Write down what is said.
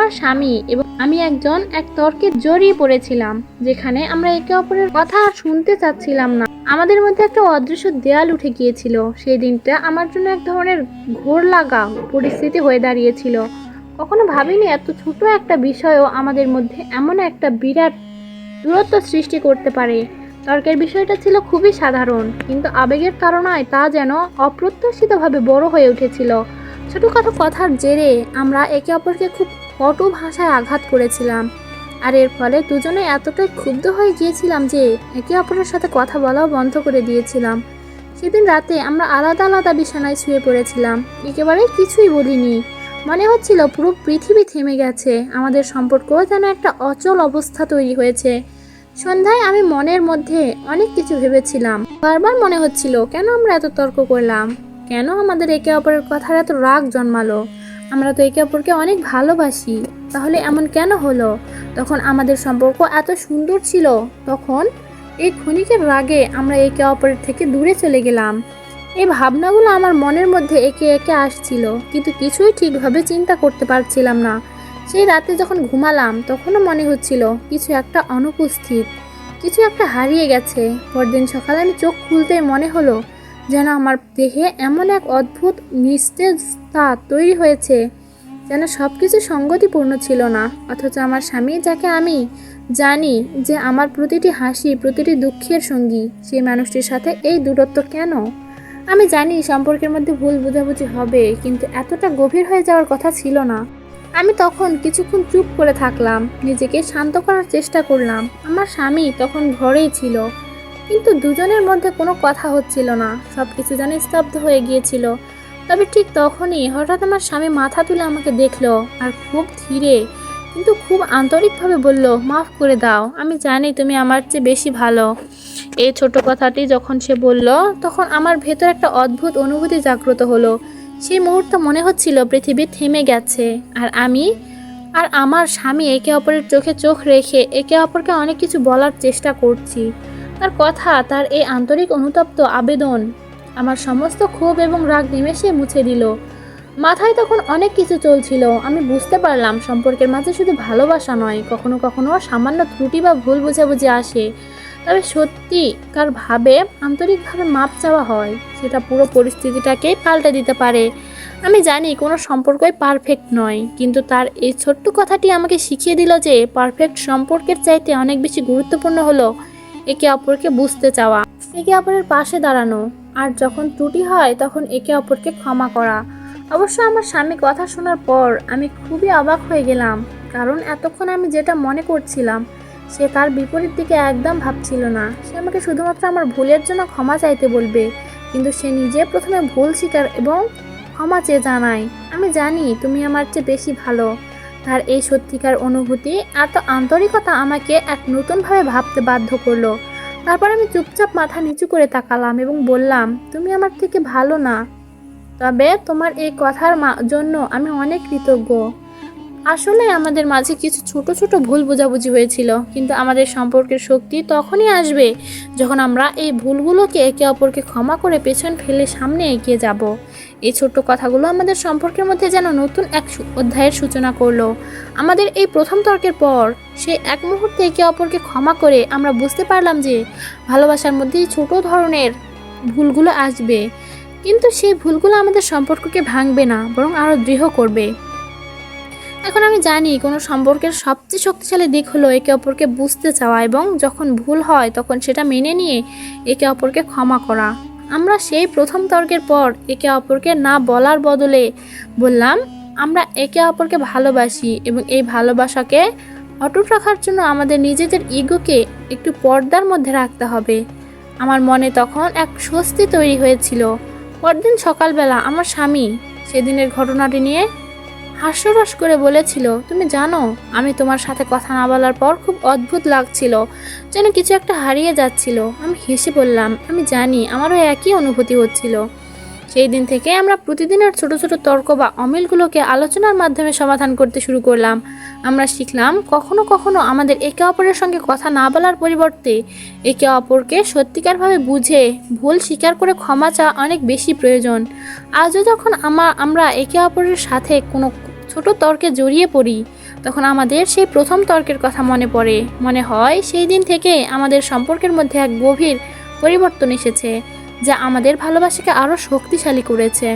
আমার স্বামী এবং আমি এক তর্কে জড়িয়ে পড়েছিলাম, যেখানে আমরা একে অপরের কথা আর শুনতে চাচ্ছিলাম না। আমাদের মধ্যে একটা অদৃশ্য দেয়াল উঠে গিয়েছিল। সেই দিনটা আমার জন্য এক ধরনের ঘোর লাগা পরিস্থিতি হয়ে দাঁড়িয়েছিল। কখনো ভাবিনি এত ছোট একটা বিষয়ও আমাদের মধ্যে এমন একটা বিরাট দূরত্ব সৃষ্টি করতে পারে। তর্কের বিষয়টা ছিল খুবই সাধারণ, কিন্তু আবেগের কারণে তা যেন অপ্রত্যাশিতভাবে বড় হয়ে উঠেছিল। ছোটখাটো কথার জেরে আমরা একে অপরকে খুব কটু ভাষায় আঘাত করেছিলাম, আর এর ফলে দুজনে এতটাই ক্ষুব্ধ হয়ে গিয়েছিলাম যে একে অপরের সাথে কথা বলাও বন্ধ করে দিয়েছিলাম। সেদিন রাতে আমরা আলাদা আলাদা বিছানায় শুয়ে পড়েছিলাম, একেবারে কিছুই বলিনি। মনে হচ্ছিল পুরো পৃথিবী থেমে গেছে, আমাদের সম্পর্কও যেন একটা অচল অবস্থা তৈরি হয়েছে। সন্ধ্যায় আমি মনের মধ্যে অনেক কিছু ভেবেছিলাম। বারবার মনে হচ্ছিল কেন আমরা এত তর্ক করলাম, কেন আমাদের একে অপরের কথার এত রাগ জন্মালো। আমরা তো একে অপরকে অনেক ভালোবাসি, তাহলে এমন কেন হলো? তখন আমাদের সম্পর্ক এত সুন্দর ছিল, তখন এই ক্ষণিকের রাগে আমরা একে অপরের থেকে দূরে চলে গেলাম। এই ভাবনাগুলো আমার মনের মধ্যে একে একে আসছিল, কিন্তু কিছুই ঠিকভাবে চিন্তা করতে পারছিলাম না। সেই রাতে যখন ঘুমালাম তখনও মনে হচ্ছিল কিছু একটা অনুপস্থিত, কিছু একটা হারিয়ে গেছে। পরদিন সকালে আমি চোখ খুলতেই মনে হলো যেন আমার দেহে এমন এক অদ্ভুত নিস্তেজতা তৈরি হয়েছে, যেন সব কিছু সঙ্গতিপূর্ণ ছিল না। অথচ আমার স্বামী, যাকে আমি জানি যে আমার প্রতিটি হাসি, প্রতিটি দুঃখের সঙ্গী, সেই মানুষটির সাথে এই দূরত্ব কেন? আমি জানি সম্পর্কের মধ্যে ভুল বোঝাবুঝি হবে, কিন্তু এতটা গভীর হয়ে যাওয়ার কথা ছিল না। আমি তখন কিছুক্ষণ চুপ করে থাকলাম, নিজেকে শান্ত করার চেষ্টা করলাম। আমার স্বামী তখন ঘরেই ছিল, কিন্তু দুজনের মধ্যে কোনো কথা হচ্ছিল না, সব কিছু যেন স্তব্ধ হয়ে গিয়েছিল। তবে ঠিক তখনই হঠাৎ আমার স্বামী মাথা তুলে আমাকে দেখলো, আর খুব ধীরে কিন্তু খুব আন্তরিকভাবে বলল, মাফ করে দাও, আমি জানি তুমি আমার চেয়ে বেশি ভালো। এই ছোট কথাটি যখন সে বলল, তখন আমার ভেতর একটা অদ্ভুত অনুভূতি জাগ্রত হলো। সেই মুহূর্তে মনে হচ্ছিল পৃথিবী থেমে গেছে, আর আমি আর আমার স্বামী একে অপরের চোখে চোখ রেখে একে অপরকে অনেক কিছু বলার চেষ্টা করছি। তার কথা, তার এই আন্তরিক অনুতপ্ত আবেদন আমার সমস্ত ক্ষোভ এবং রাগ নিমেষে মুছে দিল। মাথায় তখন অনেক কিছু চলছিল। আমি বুঝতে পারলাম সম্পর্কের মাঝে শুধু ভালোবাসা নয়, কখনো কখনো সামান্য ত্রুটি বা ভুল বোঝাবুঝি আসে, তবে সত্যিকার ভাবে আন্তরিকভাবে মাপ চাওয়া হয়, সেটা পুরো পরিস্থিতিটাকেই পাল্টে দিতে পারে। আমি জানি কোনো সম্পর্কই পারফেক্ট নয়, কিন্তু তার এই ছোট্ট কথাটি আমাকে শিখিয়ে দিল যে পারফেক্ট সম্পর্কের চাইতে অনেক বেশি গুরুত্বপূর্ণ হলো একে অপরকে বুঝতে চাওয়া, একে অপরের পাশে দাঁড়ানো, আর যখন ত্রুটি হয় তখন একে অপরকে ক্ষমা করা। অবশ্য আমার স্বামী কথা শোনার পর আমি খুবই অবাক হয়ে গেলাম, কারণ এতক্ষণ আমি যেটা মনে করছিলাম সে তার বিপরীত দিকে একদম ভাবছিল না। সে আমাকে শুধুমাত্র আমার ভুলের জন্য ক্ষমা চাইতে বলবে, কিন্তু সে নিজে প্রথমে ভুল স্বীকার এবং ক্ষমা চেয়ে জানায়, আমি জানি তুমি আমার চেয়ে বেশি ভালো। তার এই সত্যিকার অনুভূতি, এত আন্তরিকতা আমাকে এক নতুনভাবে ভাবতে বাধ্য করলো। তারপর আমি চুপচাপ মাথা নিচু করে তাকালাম এবং বললাম, তুমি আমার থেকে ভালো না, তবে তোমার এই কথার জন্য আমি অনেক কৃতজ্ঞ। আসলে আমাদের মাঝে কিছু ছোট ছোট ভুল বোঝাবুঝি হয়েছিল, কিন্তু আমাদের সম্পর্কের শক্তি তখনই আসবে যখন আমরা এই ভুলগুলোকে একে অপরকে ক্ষমা করে পেছন ফেলে সামনে এগিয়ে যাব। এই ছোট্ট কথাগুলো আমাদের সম্পর্কের মধ্যে যেন নতুন এক অধ্যায়ের সূচনা করলো। আমাদের এই প্রথম তর্কের পর সেই এক মুহূর্তে একে অপরকে ক্ষমা করে আমরা বুঝতে পারলাম যে ভালোবাসার মধ্যেই ছোট ধরনের ভুলগুলো আসবে, কিন্তু সেই ভুলগুলো আমাদের সম্পর্ককে ভাঙবে না, বরং আরও দৃঢ় করবে। এখন আমি জানি কোনো সম্পর্কের সবচেয়ে শক্তিশালী দিক হলো একে অপরকে বুঝতে চাওয়া, এবং যখন ভুল হয় তখন সেটা মেনে নিয়ে একে অপরকে ক্ষমা করা। আমরা সেই প্রথম তর্কের পর একে অপরকে না বলার বদলে বললাম, আমরা একে অপরকে ভালোবাসি, এবং এই ভালোবাসাকে অটুট রাখার জন্য আমাদের নিজেদের ইগোকে একটু পর্দার মধ্যে রাখতে হবে। আমার মনে তখন এক স্বস্তি তৈরি হয়েছিল। পরদিন সকালবেলা আমার স্বামী সেদিনের ঘটনাটি নিয়ে হাস্যরস করে বলেছিল, তুমি জানো, আমি তোমার সাথে কথা না বলার পর খুব অদ্ভুত লাগছিল, যেন কিছু একটা হারিয়ে যাচ্ছিল। আমি হেসে বললাম, আমি জানি, আমারও একই অনুভূতি হচ্ছিল। সেই দিন থেকে আমরা প্রতিদিনের ছোট ছোট তর্ক বা অমিলগুলোকে আলোচনার মাধ্যমে সমাধান করতে শুরু করলাম। আমরা শিখলাম কখনো কখনো আমাদের একে অপরের সঙ্গে কথা না বলার পরিবর্তে একে অপরকে সত্যিকারভাবে বুঝে ভুল স্বীকার করে ক্ষমা চাওয়া অনেক বেশি প্রয়োজন। আজও যখন আমরা একে অপরের সাথে কোনো ছোট তর্কে জড়িয়ে পড়ি, তখন আমাদের সেই প্রথম তর্কের কথা মনে পড়ে। মনে হয় সেই দিন থেকে আমাদের সম্পর্কের মধ্যে এক গভীর পরিবর্তন এসেছে, যা আমাদের ভালোবাসাকে আরও শক্তিশালী করেছে।